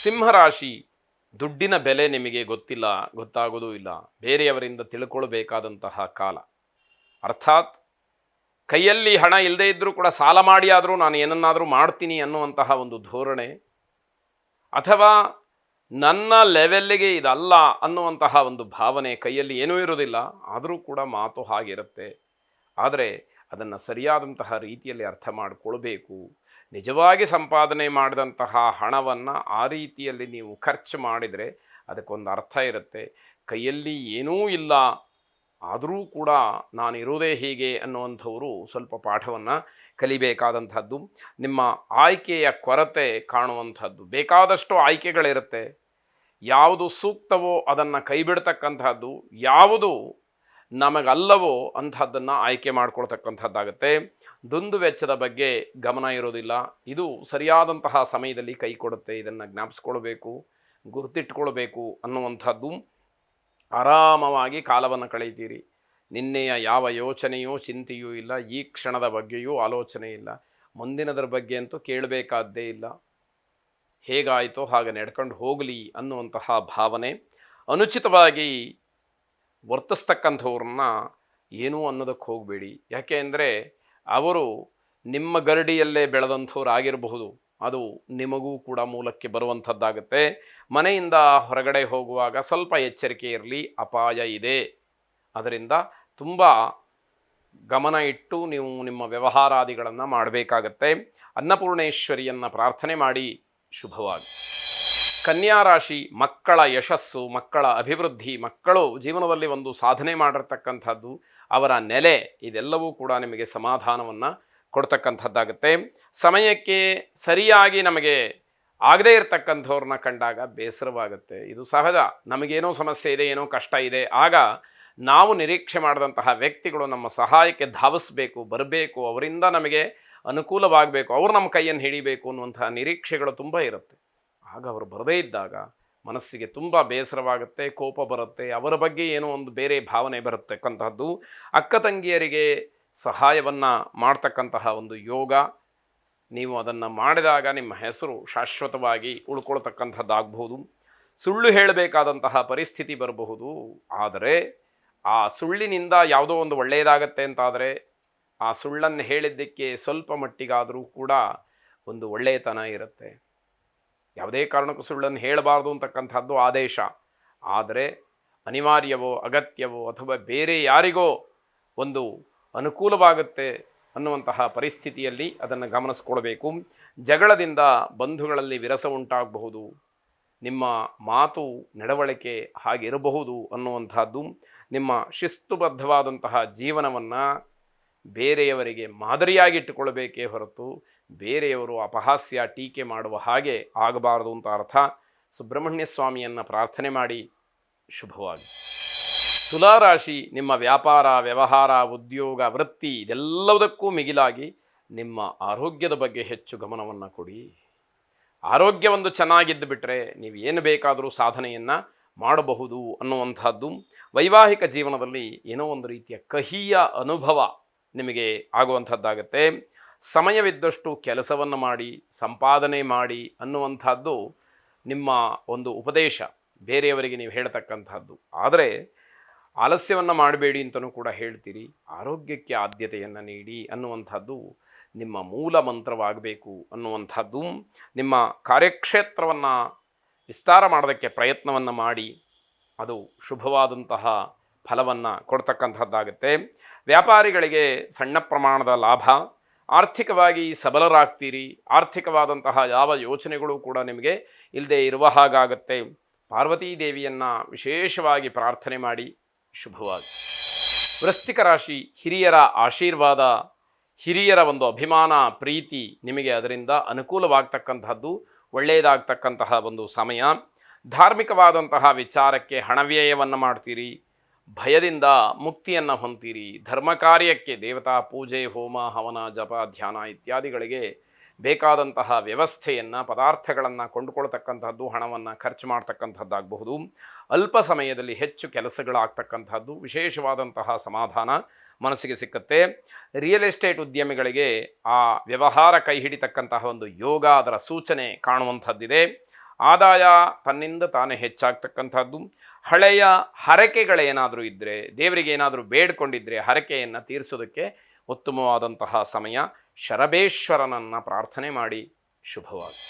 ಸಿಂಹರಾಶಿ, ದುಡ್ಡಿನ ಬೆಲೆ ನಿಮಗೆ ಗೊತ್ತಿಲ್ಲ, ಗೊತ್ತಾಗೋದೂ ಇಲ್ಲ. ಬೇರೆಯವರಿಂದ ತಿಳ್ಕೊಳ್ಬೇಕಾದಂತಹ ಕಾಲ. ಅರ್ಥಾತ್ ಕೈಯಲ್ಲಿ ಹಣ ಇಲ್ಲದೇ ಇದ್ದರೂ ಕೂಡ ಸಾಲ ಮಾಡಿ ಆದರೂ ನಾನು ಏನನ್ನಾದರೂ ಮಾಡ್ತೀನಿ ಅನ್ನುವಂತಹ ಒಂದು ಧೋರಣೆ, ಅಥವಾ ನನ್ನ ಲೆವೆಲ್ಲಿಗೆ ಇದಲ್ಲ ಅನ್ನುವಂತಹ ಒಂದು ಭಾವನೆ. ಕೈಯಲ್ಲಿ ಏನೂ ಇರೋದಿಲ್ಲ, ಆದರೂ ಕೂಡ ಮಾತು ಹಾಗಿರುತ್ತೆ. ಆದರೆ ಅದನ್ನು ಸರಿಯಾದಂತಹ ರೀತಿಯಲ್ಲಿ ಅರ್ಥ ಮಾಡಿಕೊಳ್ಬೇಕು. ನಿಜವಾಗಿ ಸಂಪಾದನೆ ಮಾಡಿದಂತಹ ಹಣವನ್ನು ಆ ರೀತಿಯಲ್ಲಿ ನೀವು ಖರ್ಚು ಮಾಡಿದರೆ ಅದಕ್ಕೊಂದು ಅರ್ಥ ಇರುತ್ತೆ. ಕೈಯಲ್ಲಿ ಏನೂ ಇಲ್ಲ, ಆದರೂ ಕೂಡ ನಾನು ಇರೋದೇ ಹೀಗೆ ಅನ್ನುವಂಥವರು ಸ್ವಲ್ಪ ಪಾಠವನ್ನು ಕಲಿಬೇಕಾದಂಥದ್ದು. ನಿಮ್ಮ ಆಯ್ಕೆಯ ಕೊರತೆ ಕಾಣುವಂಥದ್ದು. ಬೇಕಾದಷ್ಟು ಆಯ್ಕೆಗಳಿರುತ್ತೆ, ಯಾವುದು ಸೂಕ್ತವೋ ಅದನ್ನು ಕೈಬಿಡ್ತಕ್ಕಂಥದ್ದು, ಯಾವುದು ನಮಗಲ್ಲವೋ ಅಂಥದ್ದನ್ನು ಆಯ್ಕೆ ಮಾಡ್ಕೊಳ್ತಕ್ಕಂಥದ್ದಾಗತ್ತೆ. ದುಂದು ವೆಚ್ಚದ ಬಗ್ಗೆ ಗಮನ ಇರೋದಿಲ್ಲ. ಇದು ಸರಿಯಾದಂತಹ ಸಮಯದಲ್ಲಿ ಕೈ ಕೊಡುತ್ತೆ. ಇದನ್ನು ಜ್ಞಾಪಿಸ್ಕೊಳ್ಬೇಕು, ಗುರುತಿಟ್ಕೊಳ್ಬೇಕು ಅನ್ನುವಂಥದ್ದು. ಆರಾಮವಾಗಿ ಕಾಲವನ್ನು ಕಳೀತೀರಿ. ನಿನ್ನೆಯ ಯಾವ ಯೋಚನೆಯೂ ಚಿಂತೆಯೂ ಇಲ್ಲ, ಈ ಕ್ಷಣದ ಬಗ್ಗೆಯೂ ಆಲೋಚನೆ ಇಲ್ಲ, ಮುಂದಿನದರ ಬಗ್ಗೆ ಅಂತೂ ಕೇಳಬೇಕಾದ್ದೇ ಇಲ್ಲ. ಹೇಗಾಯಿತೋ ಹಾಗೆ ನಡ್ಕೊಂಡು ಹೋಗಲಿ ಅನ್ನುವಂತಹ ಭಾವನೆ. ಅನುಚಿತವಾಗಿ ವರ್ತಿಸ್ತಕ್ಕಂಥವ್ರನ್ನ ಏನೂ ಅನ್ನೋದಕ್ಕೆ ಹೋಗಬೇಡಿ. ಯಾಕೆ ಅಂದರೆ ಅವರು ನಿಮ್ಮ ಗರಡಿಯಲ್ಲೇ ಬೆಳೆದಂಥವ್ರು ಆಗಿರಬಹುದು. ಅದು ನಿಮಗೂ ಕೂಡ ಮೂಲಕ್ಕೆ ಬರುವಂಥದ್ದಾಗುತ್ತೆ. ಮನೆಯಿಂದ ಹೊರಗಡೆ ಹೋಗುವಾಗ ಸ್ವಲ್ಪ ಎಚ್ಚರಿಕೆ ಇರಲಿ, ಅಪಾಯ ಇದೆ. ಅದರಿಂದ ತುಂಬ ಗಮನ ಇಟ್ಟು ನೀವು ನಿಮ್ಮ ವ್ಯವಹಾರಾದಿಗಳನ್ನು ಮಾಡಬೇಕಾಗತ್ತೆ. ಅನ್ನಪೂರ್ಣೇಶ್ವರಿಯನ್ನು ಪ್ರಾರ್ಥನೆ ಮಾಡಿ. ಶುಭವಾಗಿ. ಕನ್ಯಾ ರಾಶಿ, ಮಕ್ಕಳ ಯಶಸ್ಸು, ಮಕ್ಕಳ ಅಭಿವೃದ್ಧಿ, ಮಕ್ಕಳು ಜೀವನದಲ್ಲಿ ಒಂದು ಸಾಧನೆ ಮಾಡಿರ್ತಕ್ಕಂಥದ್ದು, ಅವರ ನೆಲೆ, ಇದೆಲ್ಲವೂ ಕೂಡ ನಿಮಗೆ ಸಮಾಧಾನವನ್ನು ಕೊಡ್ತಕ್ಕಂಥದ್ದಾಗುತ್ತೆ. ಸಮಯಕ್ಕೆ ಸರಿಯಾಗಿ ನಮಗೆ ಆಗದೇ ಇರತಕ್ಕಂಥವ್ರನ್ನ ಕಂಡಾಗ ಬೇಸರವಾಗುತ್ತೆ. ಇದು ಸಹಜ. ನಮಗೇನೋ ಸಮಸ್ಯೆ ಇದೆ, ಏನೋ ಕಷ್ಟ ಇದೆ, ಆಗ ನಾವು ನಿರೀಕ್ಷೆ ಮಾಡಿದಂತಹ ವ್ಯಕ್ತಿಗಳು ನಮ್ಮ ಸಹಾಯಕ್ಕೆ ಧಾವಿಸಬೇಕು, ಬರಬೇಕು, ಅವರಿಂದ ನಮಗೆ ಅನುಕೂಲವಾಗಬೇಕು, ಅವರು ನಮ್ಮ ಕೈಯನ್ನು ಹಿಡಿಬೇಕು ಅನ್ನುವಂತಹ ನಿರೀಕ್ಷೆಗಳು ತುಂಬ ಇರುತ್ತೆ. ಆಗ ಅವರು ಬರದೇ ಇದ್ದಾಗ ಮನಸ್ಸಿಗೆ ತುಂಬ ಬೇಸರವಾಗುತ್ತೆ, ಕೋಪ ಬರುತ್ತೆ, ಅವರ ಬಗ್ಗೆ ಏನೋ ಒಂದು ಬೇರೆ ಭಾವನೆ ಬರತಕ್ಕಂಥದ್ದು. ಅಕ್ಕ ತಂಗಿಯರಿಗೆ ಸಹಾಯವನ್ನು ಮಾಡ್ತಕ್ಕಂತಹ ಒಂದು ಯೋಗ, ನೀವು ಅದನ್ನು ಮಾಡಿದಾಗ ನಿಮ್ಮ ಹೆಸರು ಶಾಶ್ವತವಾಗಿ ಉಳ್ಕೊಳ್ತಕ್ಕಂಥದ್ದಾಗಬಹುದು. ಸುಳ್ಳು ಹೇಳಬೇಕಾದಂತಹ ಪರಿಸ್ಥಿತಿ ಬರಬಹುದು. ಆದರೆ ಆ ಸುಳ್ಳಿನಿಂದ ಯಾವುದೋ ಒಂದು ಒಳ್ಳೆಯದಾಗತ್ತೆ ಅಂತಾದರೆ ಆ ಸುಳ್ಳನ್ನು ಹೇಳಿದ್ದಕ್ಕೆ ಸ್ವಲ್ಪ ಮಟ್ಟಿಗಾದರೂ ಕೂಡ ಒಂದು ಒಳ್ಳೆಯತನ ಇರುತ್ತೆ. ಯಾವುದೇ ಕಾರಣಕ್ಕೂ ಸುಳ್ಳನ್ನು ಹೇಳಬಾರ್ದು ಅಂತಕ್ಕಂಥದ್ದು ಆದೇಶ. ಆದರೆ ಅನಿವಾರ್ಯವೋ ಅಗತ್ಯವೋ ಅಥವಾ ಬೇರೆ ಯಾರಿಗೋ ಒಂದು ಅನುಕೂಲವಾಗುತ್ತೆ ಅನ್ನುವಂತಹ ಪರಿಸ್ಥಿತಿಯಲ್ಲಿ ಅದನ್ನು ಗಮನಿಸ್ಕೊಳ್ಬೇಕು. ಜಗಳದಿಂದ ಬಂಧುಗಳಲ್ಲಿ ವಿರಸ ಉಂಟಾಗಬಹುದು. ನಿಮ್ಮ ಮಾತು ನಡವಳಿಕೆ ಹಾಗಿರಬಹುದು ಅನ್ನುವಂಥದ್ದು. ನಿಮ್ಮ ಶಿಸ್ತುಬದ್ಧವಾದಂತಹ ಜೀವನವನ್ನು ಬೇರೆಯವರಿಗೆ ಮಾದರಿಯಾಗಿಟ್ಟುಕೊಳ್ಬೇಕೇ ಹೊರತು ಬೇರೆಯವರು ಅಪಹಾಸ್ಯ ಟೀಕೆ ಮಾಡುವ ಹಾಗೆ ಆಗಬಾರದು ಅಂತ ಅರ್ಥ. ಸುಬ್ರಹ್ಮಣ್ಯ ಸ್ವಾಮಿಯನ್ನು ಪ್ರಾರ್ಥನೆ ಮಾಡಿ. ಶುಭವಾಗಿ. ತುಲಾರಾಶಿ, ನಿಮ್ಮ ವ್ಯಾಪಾರ, ವ್ಯವಹಾರ, ಉದ್ಯೋಗ, ವೃತ್ತಿ ಇದೆಲ್ಲದಕ್ಕೂ ಮಿಗಿಲಾಗಿ ನಿಮ್ಮ ಆರೋಗ್ಯದ ಬಗ್ಗೆ ಹೆಚ್ಚು ಗಮನವನ್ನು ಕೊಡಿ. ಆರೋಗ್ಯ ಒಂದು ಚೆನ್ನಾಗಿದ್ದು ಬಿಟ್ಟರೆ ನೀವು ಏನು ಬೇಕಾದರೂ ಸಾಧನೆಯನ್ನು ಮಾಡಬಹುದು ಅನ್ನುವಂಥದ್ದು. ವೈವಾಹಿಕ ಜೀವನದಲ್ಲಿ ಏನೋ ಒಂದು ರೀತಿಯ ಕಹಿಯ ಅನುಭವ ನಿಮಗೆ ಆಗುವಂಥದ್ದಾಗತ್ತೆ. ಸಮಯವಿದ್ದಷ್ಟು ಕೆಲಸವನ್ನು ಮಾಡಿ, ಸಂಪಾದನೆ ಮಾಡಿ ಅನ್ನುವಂಥದ್ದು ನಿಮ್ಮ ಒಂದು ಉಪದೇಶ, ಬೇರೆಯವರಿಗೆ ನೀವು ಹೇಳ್ತಕ್ಕಂಥದ್ದು. ಆದರೆ ಆಲಸ್ಯವನ್ನು ಮಾಡಬೇಡಿ ಅಂತಲೂ ಕೂಡ ಹೇಳ್ತೀರಿ. ಆರೋಗ್ಯಕ್ಕೆ ಆದ್ಯತೆಯನ್ನು ನೀಡಿ ಅನ್ನುವಂಥದ್ದು ನಿಮ್ಮ ಮೂಲ ಮಂತ್ರವಾಗಬೇಕು ಅನ್ನುವಂಥದ್ದು. ನಿಮ್ಮ ಕಾರ್ಯಕ್ಷೇತ್ರವನ್ನು ವಿಸ್ತಾರ ಮಾಡೋದಕ್ಕೆ ಪ್ರಯತ್ನವನ್ನು ಮಾಡಿ, ಅದು ಶುಭವಾದಂತಹ ಫಲವನ್ನು ಕೊಡ್ತಕ್ಕಂಥದ್ದಾಗುತ್ತೆ. ವ್ಯಾಪಾರಿಗಳಿಗೆ ಸಣ್ಣ ಪ್ರಮಾಣದ ಲಾಭ, ಆರ್ಥಿಕವಾಗಿ ಸಬಲರಾಗ್ತೀರಿ. ಆರ್ಥಿಕವಾದಂತಹ ಯಾವ ಯೋಚನೆಗಳು ಕೂಡ ನಿಮಗೆ ಇಲ್ಲದೆ ಇರುವ ಹಾಗಾಗತ್ತೆ. ಪಾರ್ವತೀ ದೇವಿಯನ್ನು ವಿಶೇಷವಾಗಿ ಪ್ರಾರ್ಥನೆ ಮಾಡಿ. ಶುಭವಾಗಿ. ವೃಶ್ಚಿಕ ರಾಶಿ, ಹಿರಿಯರ ಆಶೀರ್ವಾದ, ಹಿರಿಯರ ಒಂದು ಅಭಿಮಾನ, ಪ್ರೀತಿ ನಿಮಗೆ ಅದರಿಂದ ಅನುಕೂಲವಾಗ್ತಕ್ಕಂಥದ್ದು, ಒಳ್ಳೆಯದಾಗ್ತಕ್ಕಂತಹ ಒಂದು ಸಮಯ. ಧಾರ್ಮಿಕವಾದಂತಹ ವಿಚಾರಕ್ಕೆ ಹಣವ್ಯಯವನ್ನು ಮಾಡ್ತೀರಿ. ಭಯದಿಂದ ಮುಕ್ತಿಯನ್ನು ಹೊಂತೀರಿ. ಧರ್ಮ ಕಾರ್ಯಕ್ಕೆ, ದೇವತಾ ಪೂಜೆ, ಹೋಮ, ಹವನ, ಜಪ, ಧ್ಯಾನ ಇತ್ಯಾದಿಗಳಿಗೆ ಬೇಕಾದಂತಹ ವ್ಯವಸ್ಥೆಯನ್ನು, ಪದಾರ್ಥಗಳನ್ನು ಕೊಂಡುಕೊಳ್ತಕ್ಕಂಥದ್ದು, ಹಣವನ್ನು ಖರ್ಚು ಮಾಡ್ತಕ್ಕಂಥದ್ದಾಗಬಹುದು. ಅಲ್ಪ ಸಮಯದಲ್ಲಿ ಹೆಚ್ಚು ಕೆಲಸಗಳಾಗ್ತಕ್ಕಂಥದ್ದು, ವಿಶೇಷವಾದಂತಹ ಸಮಾಧಾನ ಮನಸ್ಸಿಗೆ ಸಿಕ್ಕತ್ತೆ. ರಿಯಲ್ ಎಸ್ಟೇಟ್ ಉದ್ಯಮಿಗಳಿಗೆ ಆ ವ್ಯವಹಾರ ಕೈ ಹಿಡಿತಕ್ಕಂತಹ ಒಂದು ಯೋಗ, ಅದರ ಸೂಚನೆ ಕಾಣುವಂಥದ್ದಿದೆ. ಆದಾಯ ತನ್ನಿಂದ ತಾನೇ ಹೆಚ್ಚಾಗ್ತಕ್ಕಂಥದ್ದು. ಹಳೆಯ ಹರಕೆಗಳೇನಾದರೂ ಇದ್ದರೆ, ದೇವರಿಗೆ ಏನಾದರೂ ಬೇಡ್ಕೊಂಡಿದ್ದರೆ ಹರಕೆಯನ್ನು ತೀರಿಸೋದಕ್ಕೆ ಉತ್ತಮವಾದಂತಹ ಸಮಯ. ಶರಬೇಶ್ವರನನ್ನು ಪ್ರಾರ್ಥನೆ ಮಾಡಿ. ಶುಭವಾಗಿ.